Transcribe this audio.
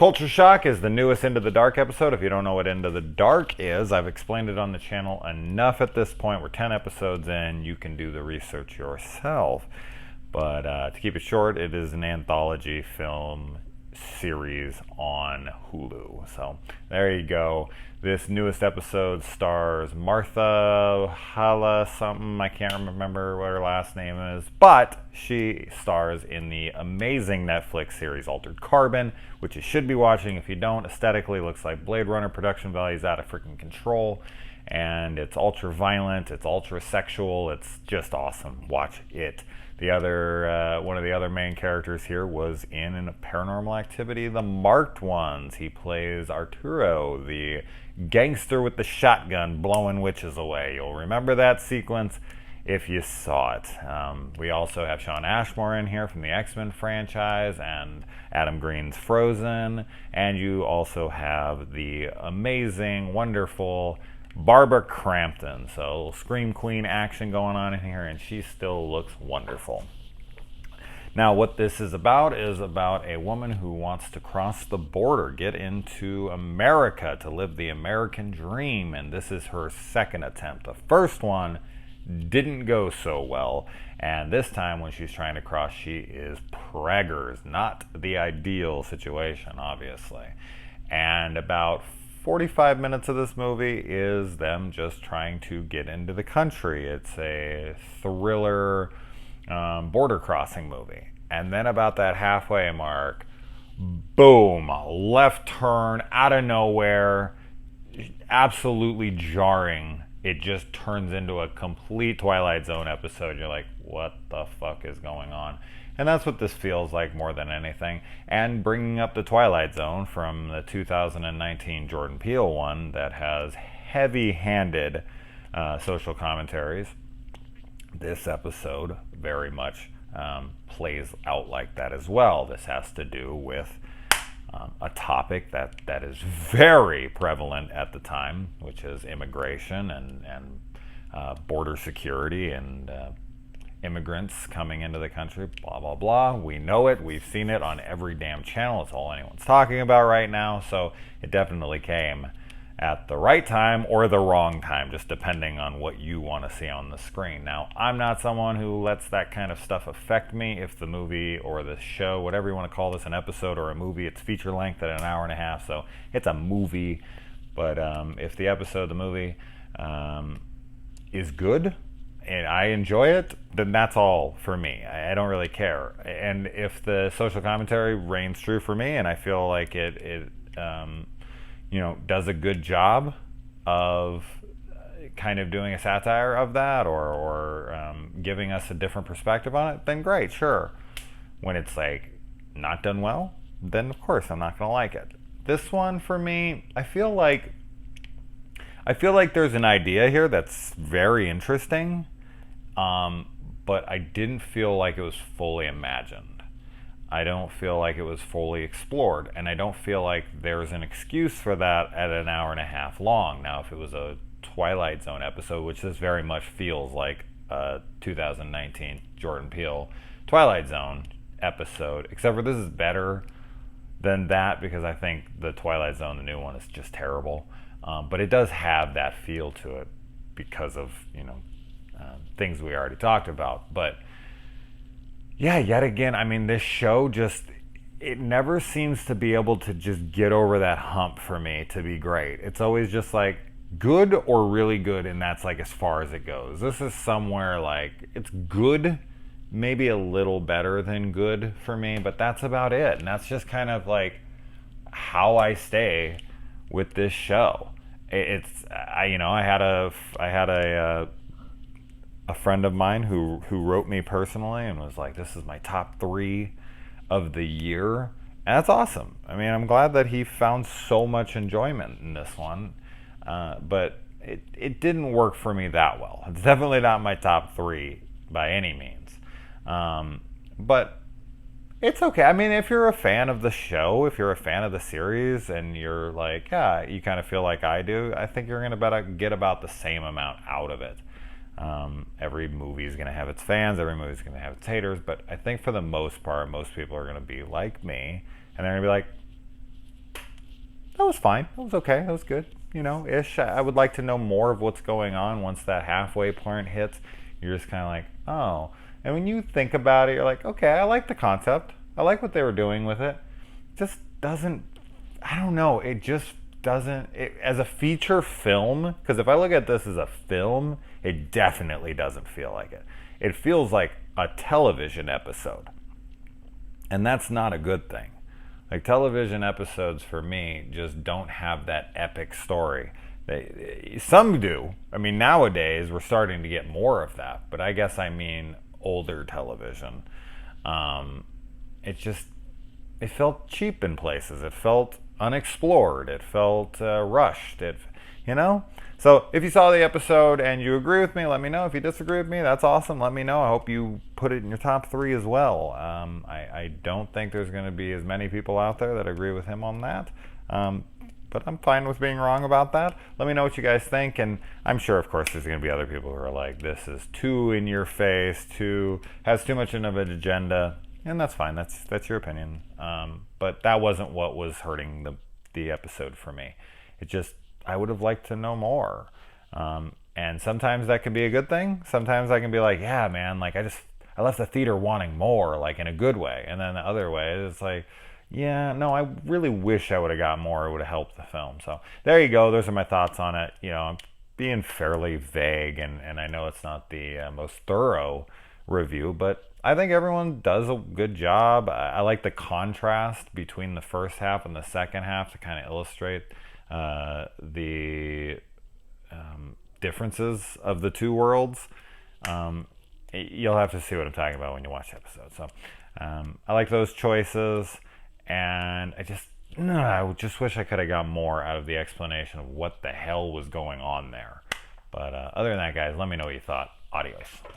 Culture Shock is the newest Into the Dark episode. If you don't know what Into the Dark is, I've explained it on the channel enough at this point. We're 10 episodes in. You can do the research yourself. But to keep it short, it is an anthology film series on Hulu. So there you go. This newest episode stars Martha Hala something. I can't remember what her last name is, but she stars in the amazing Netflix series Altered Carbon, which you should be watching. If you don't, aesthetically looks like Blade Runner. Production value is out of freaking control, and it's ultra violent, it's ultra sexual, it's just awesome. Watch it. The other one of the other main characters here was in Paranormal Activity: The Marked Ones. He plays Arturo, the gangster with the shotgun blowing witches away. You'll remember that sequence if you saw it. We also have Shawn Ashmore in here from the X-Men franchise and Adam Green's Frozen, and you also have the amazing, wonderful Barbara Crampton. So Scream Queen action going on in here, and she still looks wonderful. Now, what this is about a woman who wants to cross the border, get into America to live the American dream, and this is her second attempt. The first one didn't go so well, and this time when she's trying to cross, she is preggers. Not the ideal situation, obviously. And about 45 minutes of this movie is them just trying to get into the country. It's a thriller border crossing movie. And then about that halfway mark, boom, left turn out of nowhere, absolutely jarring. It just turns into a complete Twilight Zone episode. You're like, what the fuck is going on? And that's what this feels like more than anything. And bringing up the Twilight Zone from the 2019 Jordan Peele one that has heavy-handed social commentaries, this episode very much plays out like that as well. This has to do with a topic that is very prevalent at the time, which is immigration and border security and immigrants coming into the country, blah, blah, blah. We know it. We've seen it on every damn channel. It's all anyone's talking about right now. So it definitely came at the right time or the wrong time, just depending on what you want to see on the screen. Now, I'm not someone who lets that kind of stuff affect me. If the movie or the show, whatever you want to call this, an episode or a movie, it's feature length at an hour and a half, so it's a movie. But if the episode, the movie, is good, and I enjoy it, then that's all for me. I don't really care. And if the social commentary reigns true for me, and I feel like it does a good job of kind of doing a satire of that, or giving us a different perspective on it, then great, sure. When it's like not done well, then of course I'm not going to like it. This one for me, I feel like there's an idea here that's very interesting. But I didn't feel like it was fully imagined. I don't feel like it was fully explored, and I don't feel like there's an excuse for that at an hour and a half long. Now, if it was a Twilight Zone episode, which this very much feels like a 2019 Jordan Peele Twilight Zone episode, except for this is better than that because I think the Twilight Zone, the new one, is just terrible. But it does have that feel to it because of, things we already talked about. But yeah, yet again, I mean, this show it never seems to be able to just get over that hump for me to be great. It's always just like good or really good, and that's like as far as it goes. This is somewhere like it's good, maybe a little better than good for me, but that's about it. And that's just kind of like how I stay with this show. I had a friend of mine who wrote me personally and was like, this is my top 3 of the year. And that's awesome. I mean, I'm glad that he found so much enjoyment in this one. But it didn't work for me that well. It's definitely not my top 3 by any means. But it's okay. I mean, if you're a fan of the show, if you're a fan of the series, and you're like, yeah, you kind of feel like I do, I think you're going to get about the same amount out of it. Every movie is going to have its fans, every movie is going to have its haters, but I think for the most part, most people are going to be like me, and they're going to be like, that was fine. That was okay. That was good. Ish. I would like to know more of what's going on once that halfway point hits. You're just kind of like, oh. And when you think about it, you're like, okay, I like the concept. I like what they were doing with it. It just doesn't, I don't know. It just doesn't, as a feature film, because if I look at this as a film, it definitely doesn't feel like it. It feels like a television episode. And that's not a good thing. Like, television episodes for me just don't have that epic story. Some do. I mean, nowadays we're starting to get more of that, but I guess I mean older television. It felt cheap in places. It felt unexplored. It felt rushed. So if you saw the episode and you agree with me, let me know. If you disagree with me, that's awesome. Let me know. I hope you put it in your top 3 as well. I don't think there's going to be as many people out there that agree with him on that. But I'm fine with being wrong about that. Let me know what you guys think. And I'm sure, of course, there's going to be other people who are like, this is too in your face, has too much of an agenda. And that's fine. That's your opinion. But that wasn't what was hurting the episode for me. I would have liked to know more. And sometimes that can be a good thing. Sometimes I can be like, yeah, man, like I left the theater wanting more, like in a good way. And then the other way, it's like, yeah, no, I really wish I would have got more. It would have helped the film. So there you go. Those are my thoughts on it. I'm being fairly vague, and I know it's not the most thorough review, but I think everyone does a good job. I like the contrast between the first half and the second half to kind of illustrate the differences of the two worlds. You'll have to see what I'm talking about when you watch the episode. So I like those choices, and I just wish I could have got more out of the explanation of what the hell was going on there. But other than that, guys, let me know what you thought. Adios.